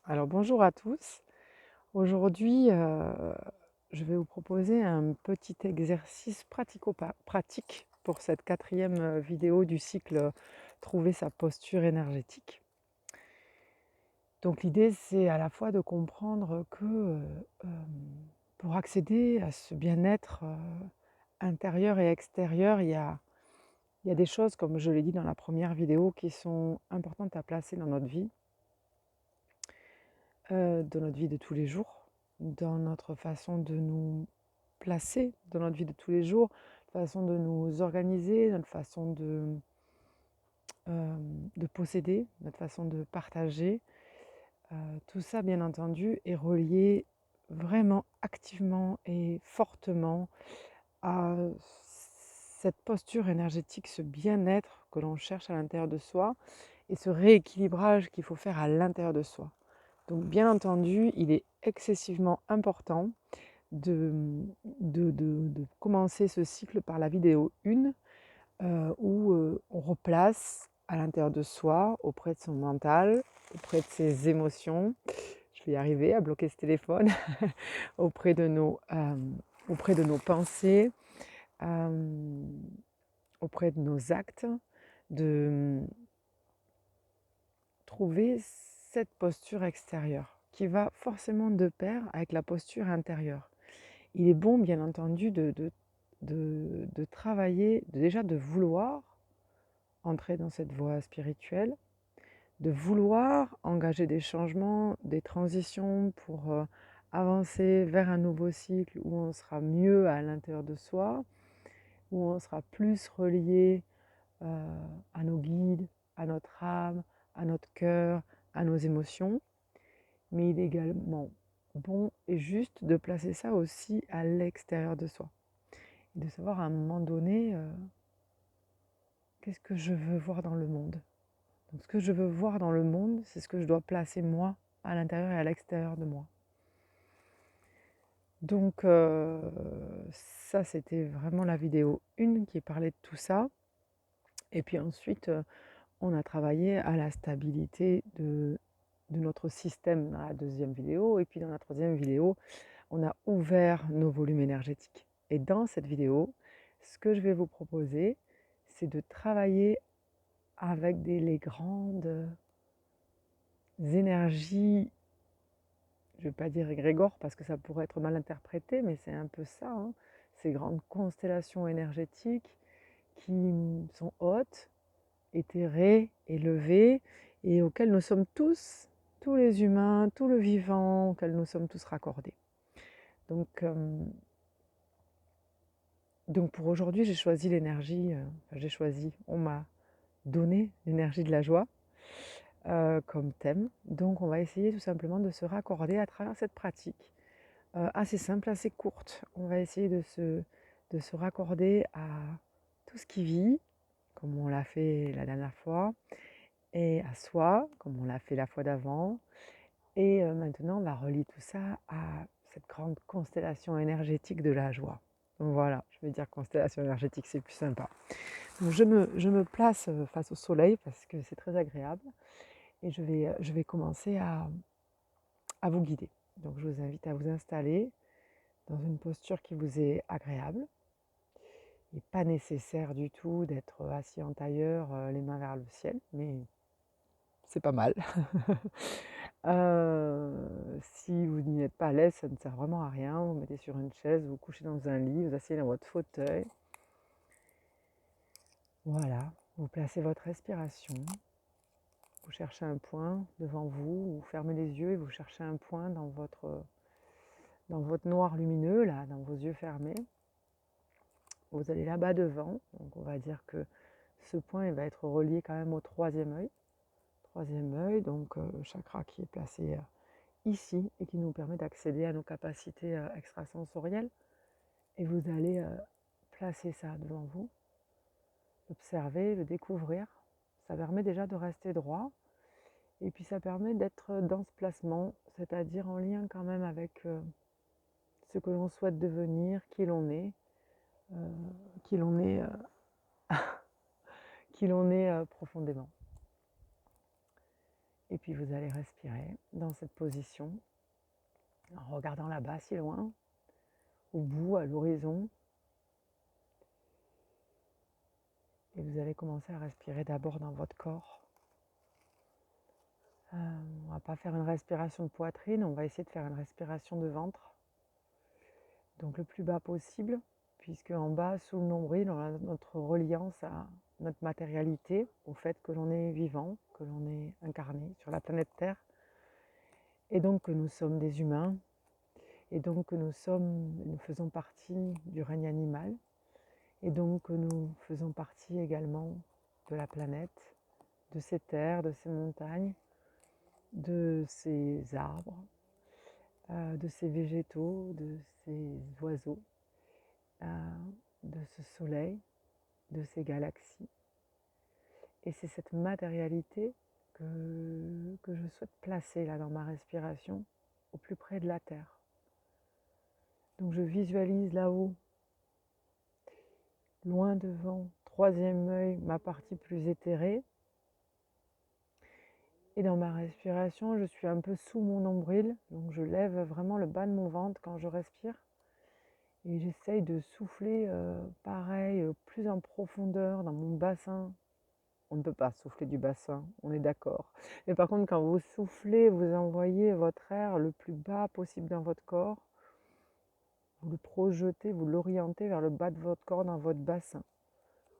Alors bonjour à tous. Aujourd'hui, je vais vous proposer un petit exercice pratico-pratique pour cette quatrième vidéo du cycle Trouver sa posture énergétique. Donc l'idée, c'est à la fois de comprendre que pour accéder à ce bien-être intérieur et extérieur, il y a des choses, comme je l'ai dit dans la première vidéo, qui sont importantes à placer dans notre vie de tous les jours, dans notre façon de nous placer dans notre vie de tous les jours, notre façon de nous organiser, notre façon de posséder, notre façon de partager. Tout ça, bien entendu, est relié vraiment activement et fortement à cette posture énergétique, ce bien-être que l'on cherche à l'intérieur de soi et ce rééquilibrage qu'il faut faire à l'intérieur de soi. Donc bien entendu, il est excessivement important de, de commencer ce cycle par la vidéo 1 où on replace à l'intérieur de soi, auprès de son mental, auprès de ses émotions, je vais y arriver à bloquer ce téléphone, auprès auprès de nos pensées, euh, auprès de nos actes, de trouver cette posture extérieure qui va forcément de pair avec la posture intérieure. Il est bon, bien entendu, de travailler, déjà de vouloir entrer dans cette voie spirituelle, de vouloir engager des changements, des transitions pour avancer vers un nouveau cycle où on sera mieux à l'intérieur de soi, où on sera plus relié à nos guides, à notre âme, à notre cœur, à nos émotions. Mais il est également bon et juste de placer ça aussi à l'extérieur de soi. Et de savoir à un moment donné, qu'est-ce que je veux voir dans le monde. Donc ce que je veux voir dans le monde, c'est ce que je dois placer moi, à l'intérieur et à l'extérieur de moi. Donc ça, c'était vraiment la vidéo 1 qui parlait de tout ça. Et puis ensuite, on a travaillé à la stabilité de notre système dans la deuxième vidéo. Et puis dans la troisième vidéo, on a ouvert nos volumes énergétiques. Et dans cette vidéo, ce que je vais vous proposer, c'est de travailler avec les grandes énergies, je ne vais pas dire égrégore parce que ça pourrait être mal interprété, mais c'est un peu ça, hein, ces grandes constellations énergétiques qui sont hautes, éthérées, élevées, et auxquelles nous sommes tous les humains, tout le vivant, auxquels nous sommes tous raccordés. Donc pour aujourd'hui, j'ai choisi l'énergie, on m'a donné l'énergie de la joie comme thème. Donc on va essayer tout simplement de se raccorder à travers cette pratique assez simple, assez courte. On va essayer de se raccorder à tout ce qui vit, comme on l'a fait la dernière fois, et à soi, comme on l'a fait la fois d'avant. Et maintenant, on va relier tout ça à cette grande constellation énergétique de la joie. Donc voilà, je vais dire constellation énergétique, c'est plus sympa. Donc je me place face au soleil parce que c'est très agréable et je vais commencer à vous guider. Donc je vous invite à vous installer dans une posture qui vous est agréable. Il n'est pas nécessaire du tout d'être assis en tailleur, les mains vers le ciel, mais c'est pas mal. Si vous n'y êtes pas à l'aise, ça ne sert vraiment à rien. Vous mettez sur une chaise, vous couchez dans un lit, vous asseyez dans votre fauteuil. Voilà, vous placez votre respiration. Vous cherchez un point devant vous, vous fermez les yeux et vous cherchez un point dans votre noir lumineux, là, dans vos yeux fermés. Vous allez là-bas devant, donc on va dire que ce point il va être relié quand même au troisième œil. Troisième œil, donc le chakra qui est placé ici et qui nous permet d'accéder à nos capacités extrasensorielles. Et vous allez placer ça devant vous, l'observer, le découvrir. Ça permet déjà de rester droit et puis ça permet d'être dans ce placement, c'est-à-dire en lien quand même avec ce que l'on souhaite devenir, euh, qui l'on est, qui l'on est profondément. Et puis vous allez respirer dans cette position, en regardant là-bas, si loin, au bout, à l'horizon. Et vous allez commencer à respirer d'abord dans votre corps. On ne va pas faire une respiration de poitrine, on va essayer de faire une respiration de ventre. Donc le plus bas possible, puisque en bas, sous le nombril, on a notre reliance à notre matérialité, au fait que l'on est vivant, que l'on est incarné sur la planète Terre, et donc que nous sommes des humains, et donc que nous faisons partie du règne animal, et donc que nous faisons partie également de la planète, de ces terres, de ces montagnes, de ces arbres, de ces végétaux, de ces oiseaux, de ce soleil, de ces galaxies. Et c'est cette matérialité que je souhaite placer là dans ma respiration, au plus près de la Terre. Donc je visualise là-haut, loin devant, troisième œil, ma partie plus éthérée. Et dans ma respiration, je suis un peu sous mon nombril, donc je lève vraiment le bas de mon ventre quand je respire. Et j'essaye de souffler pareil, plus en profondeur dans mon bassin. On ne peut pas souffler du bassin, on est d'accord. Mais par contre, quand vous soufflez, vous envoyez votre air le plus bas possible dans votre corps. Vous le projetez, vous l'orientez vers le bas de votre corps dans votre bassin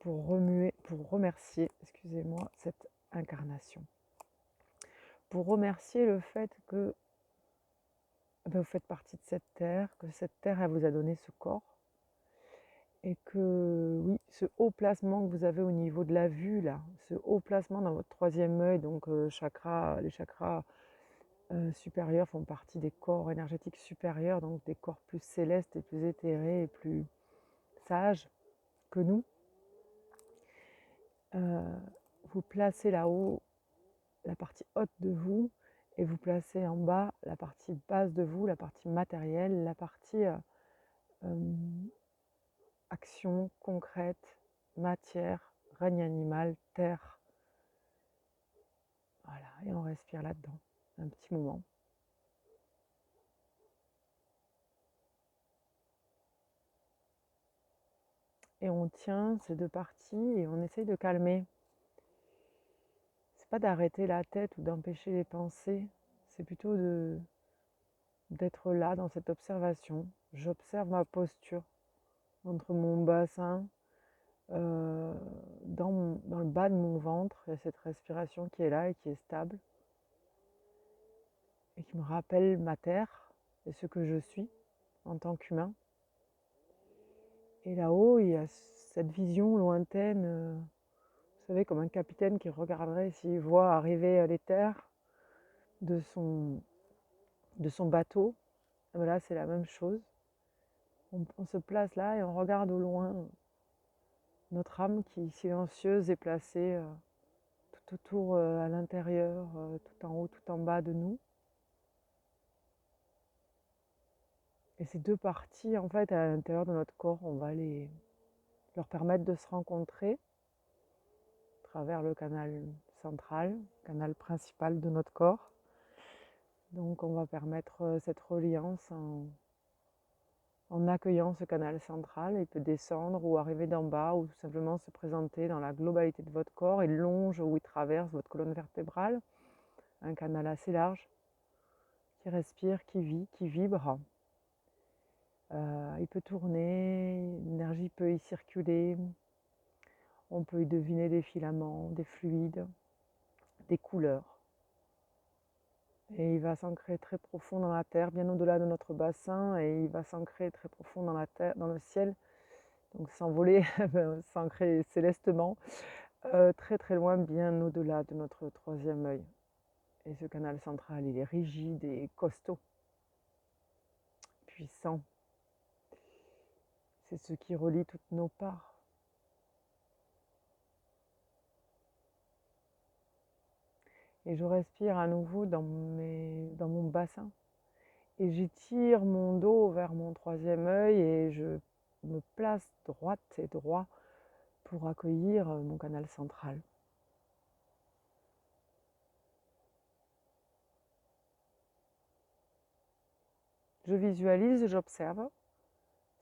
pour remercier, excusez-moi, cette incarnation. Pour remercier le fait que vous faites partie de cette terre, que cette terre, elle vous a donné ce corps. Et que, oui, ce haut placement que vous avez au niveau de la vue, là, ce haut placement dans votre troisième œil, donc les chakras supérieurs font partie des corps énergétiques supérieurs, donc des corps plus célestes et plus éthérés et plus sages que nous. Vous placez là-haut la partie haute de vous et vous placez en bas la partie basse de vous, la partie matérielle, la partie action concrète, matière, règne animal, terre. Voilà, et on respire là-dedans un petit moment. Et on tient ces deux parties et on essaye de calmer. C'est pas d'arrêter la tête ou d'empêcher les pensées, c'est plutôt d'être là dans cette observation. J'observe ma posture entre mon bassin, dans le bas de mon ventre. Il y a cette respiration qui est là et qui est stable et qui me rappelle ma terre et ce que je suis en tant qu'humain. Et là-haut, il y a cette vision lointaine, vous savez, comme un capitaine qui regarderait s'il voit arriver les terres de son bateau. Et bien là, c'est la même chose. On se place là et on regarde au loin notre âme qui, silencieuse, est placée tout autour, à l'intérieur, tout en haut, tout en bas de nous. Et ces deux parties, en fait, à l'intérieur de notre corps, on va leur permettre de se rencontrer à travers le canal central, canal principal de notre corps. Donc on va permettre cette reliance en accueillant ce canal central. Il peut descendre ou arriver d'en bas ou tout simplement se présenter dans la globalité de votre corps. Il longe ou il traverse votre colonne vertébrale, un canal assez large qui respire, qui vit, qui vibre. Il peut tourner, l'énergie peut y circuler, on peut y deviner des filaments, des fluides, des couleurs. Et il va s'ancrer très profond dans la terre, bien au-delà de notre bassin, et il va s'ancrer très profond dans la terre, dans le ciel, donc s'envoler, s'ancrer célestement, très très loin, bien au-delà de notre troisième œil. Et ce canal central, il est rigide et costaud, puissant. C'est ce qui relie toutes nos parts. Et je respire à nouveau dans mon bassin. Et j'étire mon dos vers mon troisième œil et je me place droite et droit pour accueillir mon canal central. Je visualise, j'observe.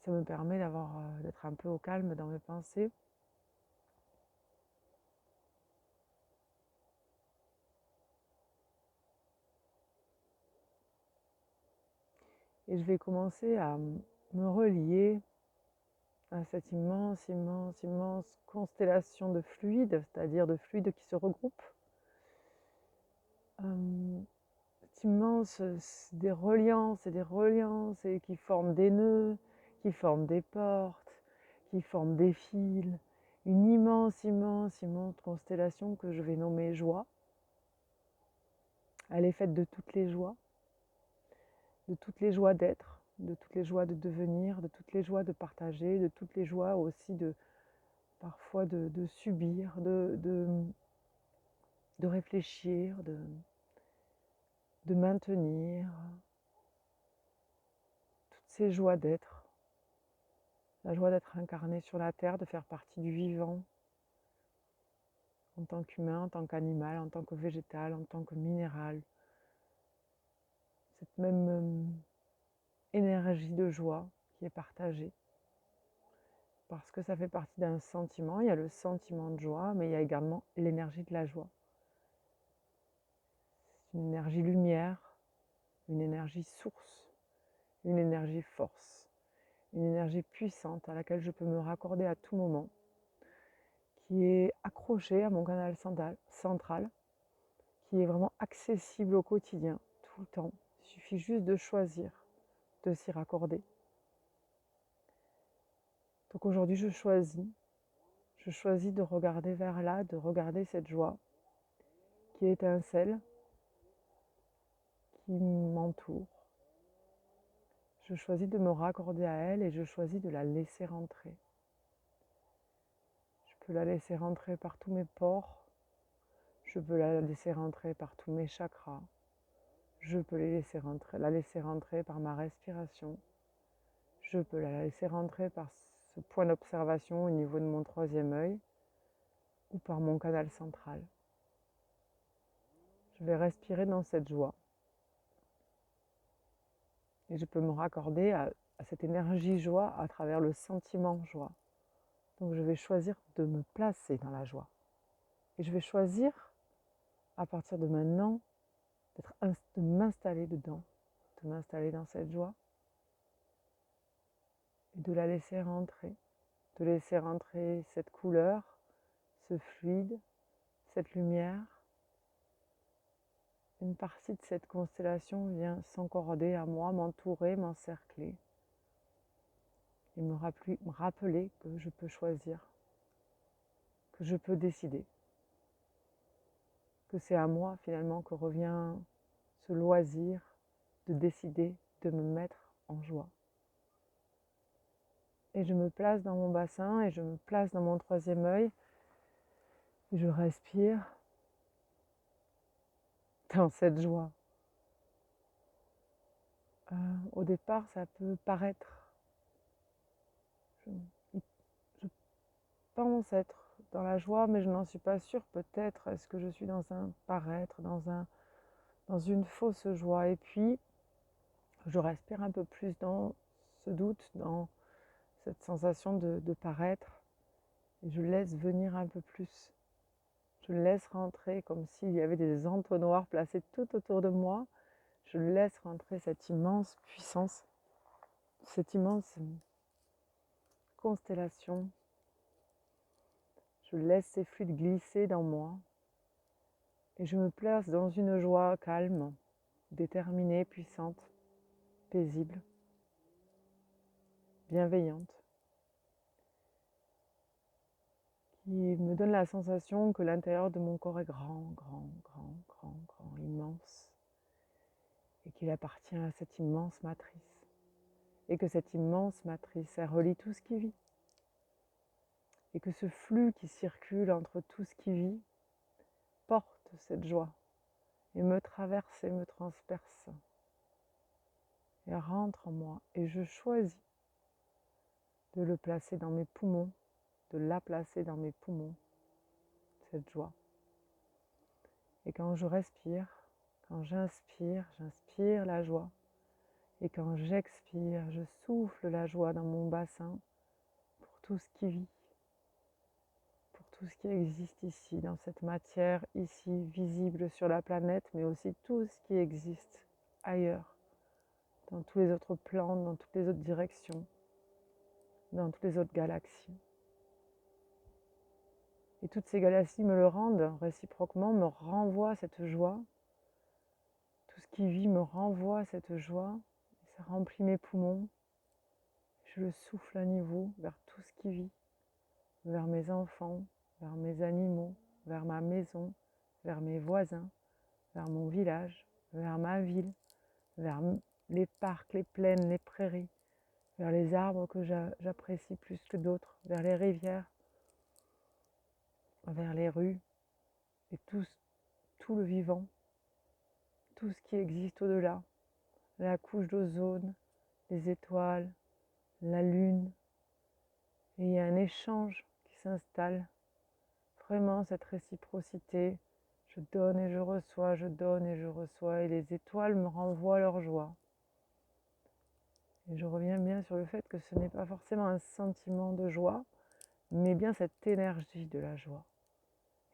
Ça me permet d'être un peu au calme dans mes pensées. Et je vais commencer à me relier à cette immense, immense, immense constellation de fluides, c'est-à-dire de fluides qui se regroupent. Cette immense, des reliances et qui forment des nœuds, qui forment des portes, qui forment des fils. Une immense, immense, immense constellation que je vais nommer joie. Elle est faite de toutes les joies d'être, de toutes les joies de devenir, de toutes les joies de partager, de toutes les joies aussi parfois de subir, de réfléchir, de maintenir, toutes ces joies d'être. La joie d'être incarné sur la terre, de faire partie du vivant, en tant qu'humain, en tant qu'animal, en tant que végétal, en tant que minéral. Cette même énergie de joie qui est partagée. Parce que ça fait partie d'un sentiment. Il y a le sentiment de joie, mais il y a également l'énergie de la joie. C'est une énergie lumière, une énergie source, une énergie force, une énergie puissante à laquelle je peux me raccorder à tout moment, qui est accrochée à mon canal central, qui est vraiment accessible au quotidien, tout le temps. Il suffit juste de choisir de s'y raccorder. Donc aujourd'hui, je choisis de regarder vers là, de regarder cette joie qui étincelle, qui m'entoure. Je choisis de me raccorder à elle et je choisis de la laisser rentrer. Je peux la laisser rentrer par tous mes pores, je peux la laisser rentrer par tous mes chakras, je peux la laisser rentrer par ma respiration, je peux la laisser rentrer par ce point d'observation au niveau de mon troisième œil ou par mon canal central. Je vais respirer dans cette joie et je peux me raccorder à cette énergie joie à travers le sentiment joie. Donc je vais choisir de me placer dans la joie. Et je vais choisir, à partir de maintenant, de m'installer dedans, de m'installer dans cette joie et de la laisser rentrer, de laisser rentrer cette couleur, ce fluide, cette lumière. Une partie de cette constellation vient s'encorder à moi, m'entourer, m'encercler et me rappeler que je peux choisir, que je peux décider, que c'est à moi finalement que revient ce loisir de décider de me mettre en joie. Et je me place dans mon bassin et je me place dans mon troisième œil et je respire dans cette joie. Au départ, ça peut paraître, je pense être dans la joie, mais je n'en suis pas sûre. Peut-être est-ce que je suis dans un paraître, dans une fausse joie. Et puis, je respire un peu plus dans ce doute, dans cette sensation de paraître. Et je laisse venir un peu plus. Je laisse rentrer comme s'il y avait des entonnoirs placés tout autour de moi. Je laisse rentrer cette immense puissance, cette immense constellation. Je laisse ces fluides glisser dans moi et je me place dans une joie calme, déterminée, puissante, paisible, bienveillante, qui me donne la sensation que l'intérieur de mon corps est grand, grand, grand, grand, grand, immense, et qu'il appartient à cette immense matrice, et que cette immense matrice, elle relie tout ce qui vit, et que ce flux qui circule entre tout ce qui vit porte cette joie, et me traverse et me transperce, et rentre en moi, et je choisis de le placer dans mes poumons, de la placer dans mes poumons, cette joie. Et quand je respire, quand j'inspire la joie. Et quand j'expire, je souffle la joie dans mon bassin pour tout ce qui vit, pour tout ce qui existe ici, dans cette matière ici, visible sur la planète, mais aussi tout ce qui existe ailleurs, dans tous les autres plans, dans toutes les autres directions, dans toutes les autres galaxies. Et toutes ces galaxies me le rendent réciproquement, me renvoient cette joie. Tout ce qui vit me renvoie cette joie. Et ça remplit mes poumons. Je le souffle à niveau vers tout ce qui vit, vers mes enfants, vers mes animaux, vers ma maison, vers mes voisins, vers mon village, vers ma ville, vers les parcs, les plaines, les prairies, vers les arbres que j'apprécie plus que d'autres, vers les rivières, vers les rues et tout le vivant, tout ce qui existe au-delà, la couche d'ozone, les étoiles, la lune. Et il y a un échange qui s'installe, vraiment cette réciprocité. Je donne et je reçois, je donne et je reçois, et les étoiles me renvoient leur joie. Et je reviens bien sur le fait que ce n'est pas forcément un sentiment de joie, mais bien cette énergie de la joie.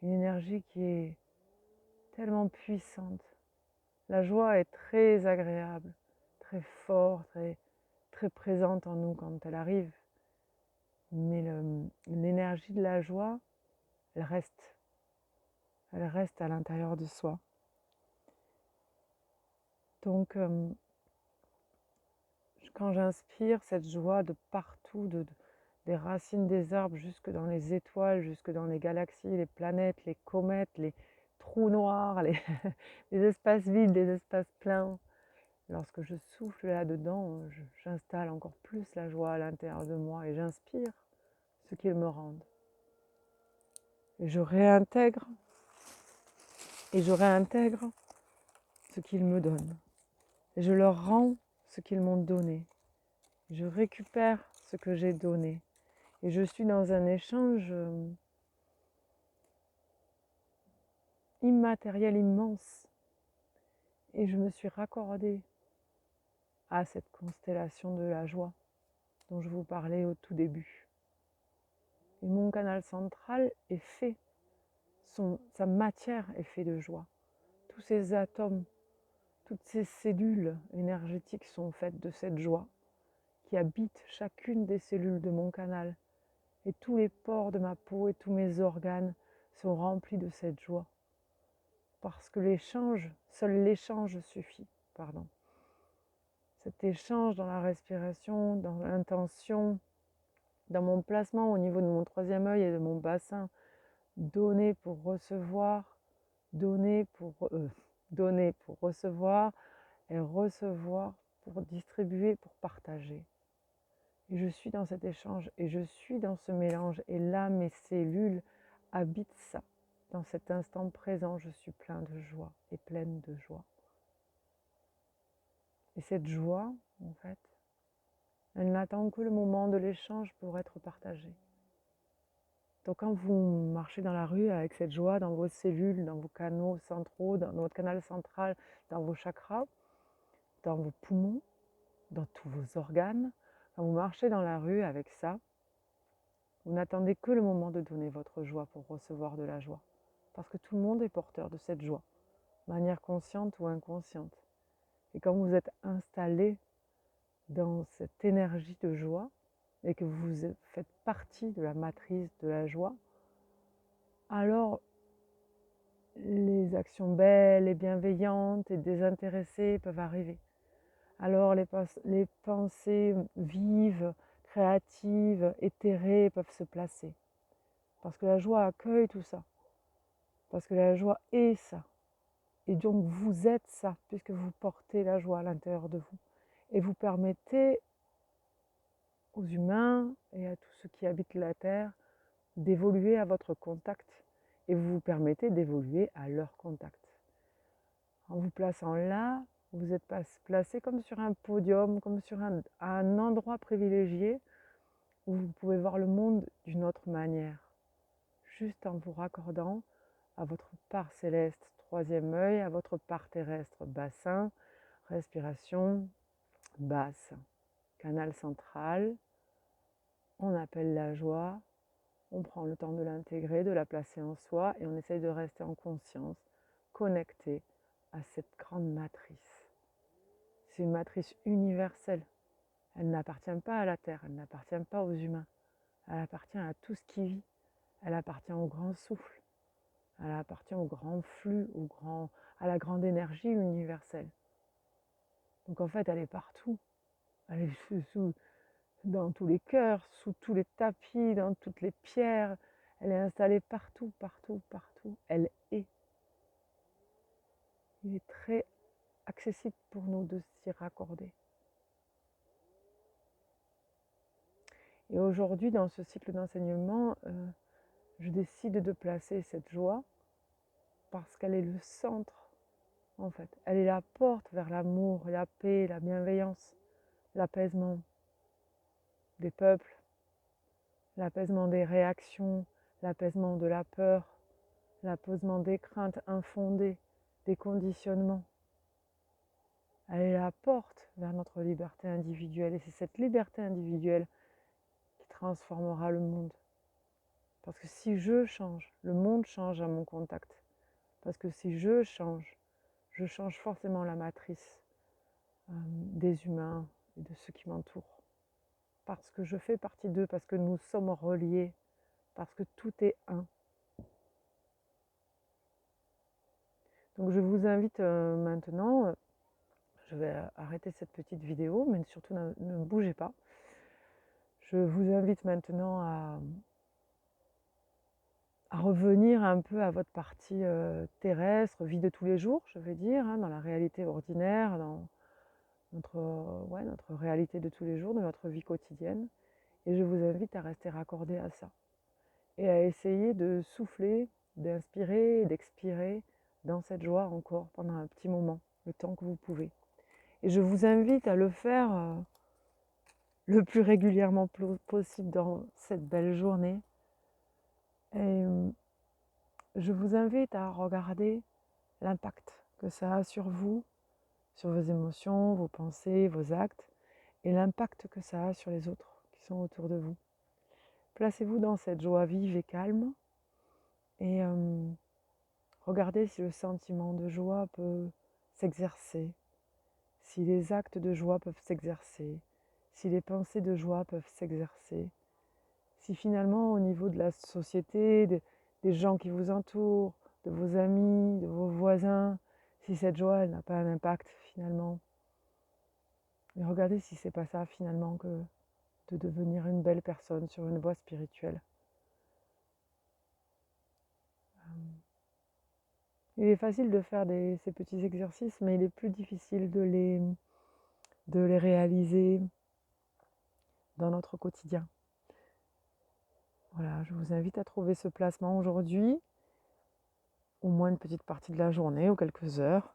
Une énergie qui est tellement puissante. La joie est très agréable, très forte, très présente en nous quand elle arrive. Mais l'énergie de la joie, elle reste. Elle reste à l'intérieur de soi. Donc, quand j'inspire cette joie de partout, des racines des arbres jusque dans les étoiles, jusque dans les galaxies, les planètes, les comètes, les trous noirs, les espaces vides, les espaces pleins, lorsque je souffle là-dedans, j'installe encore plus la joie à l'intérieur de moi et j'inspire ce qu'ils me rendent. Et je réintègre ce qu'ils me donnent. Et je leur rends ce qu'ils m'ont donné. Je récupère ce que j'ai donné. Et je suis dans un échange immatériel immense. Et je me suis raccordée à cette constellation de la joie dont je vous parlais au tout début. Et mon canal central est fait, sa matière est faite de joie. Tous ces atomes, toutes ces cellules énergétiques sont faites de cette joie qui habite chacune des cellules de mon canal. Et tous les pores de ma peau et tous mes organes sont remplis de cette joie. Parce que seul l'échange suffit. Cet échange dans la respiration, dans l'intention, dans mon placement au niveau de mon troisième œil et de mon bassin, donner pour recevoir, donner pour recevoir et recevoir pour distribuer, pour partager. Et je suis dans cet échange et je suis dans ce mélange. Et là, mes cellules habitent ça. Dans cet instant présent, je suis plein de joie et pleine de joie. Et cette joie, en fait, elle n'attend que le moment de l'échange pour être partagée. Donc quand vous marchez dans la rue avec cette joie dans vos cellules, dans vos canaux centraux, dans votre canal central, dans vos chakras, dans vos poumons, dans tous vos organes, quand vous marchez dans la rue avec ça, vous n'attendez que le moment de donner votre joie pour recevoir de la joie. Parce que tout le monde est porteur de cette joie, de manière consciente ou inconsciente. Et quand vous êtes installé dans cette énergie de joie et que vous faites partie de la matrice de la joie, alors les actions belles et bienveillantes et désintéressées peuvent arriver. Alors les pensées vives, créatives, éthérées peuvent se placer. Parce que la joie accueille tout ça. Parce que la joie est ça. Et donc vous êtes ça, puisque vous portez la joie à l'intérieur de vous. Et vous permettez aux humains et à tous ceux qui habitent la Terre d'évoluer à votre contact. Et vous vous permettez d'évoluer à leur contact. En vous plaçant là, vous êtes placé comme sur un podium, comme sur un endroit privilégié où vous pouvez voir le monde d'une autre manière. Juste en vous raccordant à votre part céleste, troisième œil, à votre part terrestre, bassin, respiration, basse, canal central, on appelle la joie, on prend le temps de l'intégrer, de la placer en soi et on essaye de rester en conscience, connecté à cette grande matrice. C'est une matrice universelle. Elle n'appartient pas à la Terre, elle n'appartient pas aux humains. Elle appartient à tout ce qui vit. Elle appartient au grand souffle. Elle appartient au grand flux, à la grande énergie universelle. Donc en fait, elle est partout. Elle est dans tous les cœurs, sous tous les tapis, dans toutes les pierres. Elle est installée partout, partout, partout. Elle est. Il est très accessible pour nous de s'y raccorder. Et aujourd'hui, dans ce cycle d'enseignement, je décide de placer cette joie parce qu'elle est le centre, en fait. Elle est la porte vers l'amour, la paix, la bienveillance, l'apaisement des peuples, l'apaisement des réactions, l'apaisement de la peur, l'apaisement des craintes infondées, des conditionnements. Elle est la porte vers notre liberté individuelle et c'est cette liberté individuelle qui transformera le monde. Parce que si je change, le monde change à mon contact. Parce que si je change forcément la matrice des humains et de ceux qui m'entourent. Parce que je fais partie d'eux, parce que nous sommes reliés, parce que tout est un. Donc je vous invite maintenant, je vais arrêter cette petite vidéo, mais surtout ne bougez pas. Je vous invite maintenant à revenir un peu à votre partie terrestre, vie de tous les jours, je vais dire, hein, dans la réalité ordinaire, dans notre réalité de tous les jours, de notre vie quotidienne. Et je vous invite à rester raccordé à ça. Et à essayer de souffler, d'inspirer et d'expirer dans cette joie encore pendant un petit moment, le temps que vous pouvez. Et je vous invite à le faire le plus régulièrement possible dans cette belle journée. Et je vous invite à regarder l'impact que ça a sur vous, sur vos émotions, vos pensées, vos actes, et l'impact que ça a sur les autres qui sont autour de vous. Placez-vous dans cette joie vive et calme, et regardez si le sentiment de joie peut s'exercer, si les actes de joie peuvent s'exercer, si les pensées de joie peuvent s'exercer, si finalement au niveau de la société, des gens qui vous entourent, de vos amis, de vos voisins, si cette joie elle n'a pas un impact finalement. Et regardez si c'est pas ça finalement que de devenir une belle personne sur une voie spirituelle. Il est facile de faire ces petits exercices, mais il est plus difficile de les réaliser dans notre quotidien. Voilà, je vous invite à trouver ce placement aujourd'hui, au moins une petite partie de la journée ou quelques heures.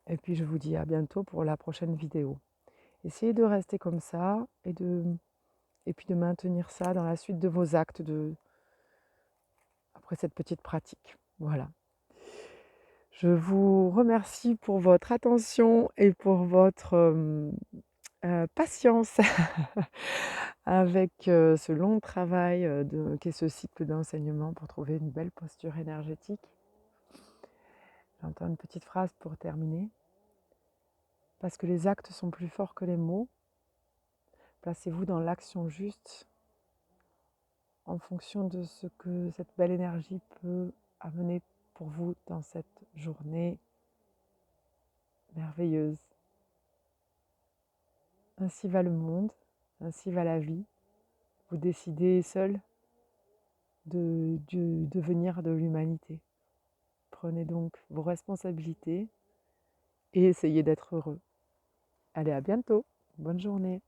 Et puis je vous dis à bientôt pour la prochaine vidéo. Essayez de rester comme ça et puis de maintenir ça dans la suite de vos actes après cette petite pratique. Voilà. Je vous remercie pour votre attention et pour votre patience avec ce long travail qu'est ce cycle d'enseignement pour trouver une belle posture énergétique. J'entends une petite phrase pour terminer. Parce que les actes sont plus forts que les mots, placez-vous dans l'action juste en fonction de ce que cette belle énergie peut amener pour vous dans cette journée merveilleuse. Ainsi va le monde, ainsi va la vie. Vous décidez seul du devenir de l'humanité. Prenez donc vos responsabilités et essayez d'être heureux. Allez, à bientôt. Bonne journée.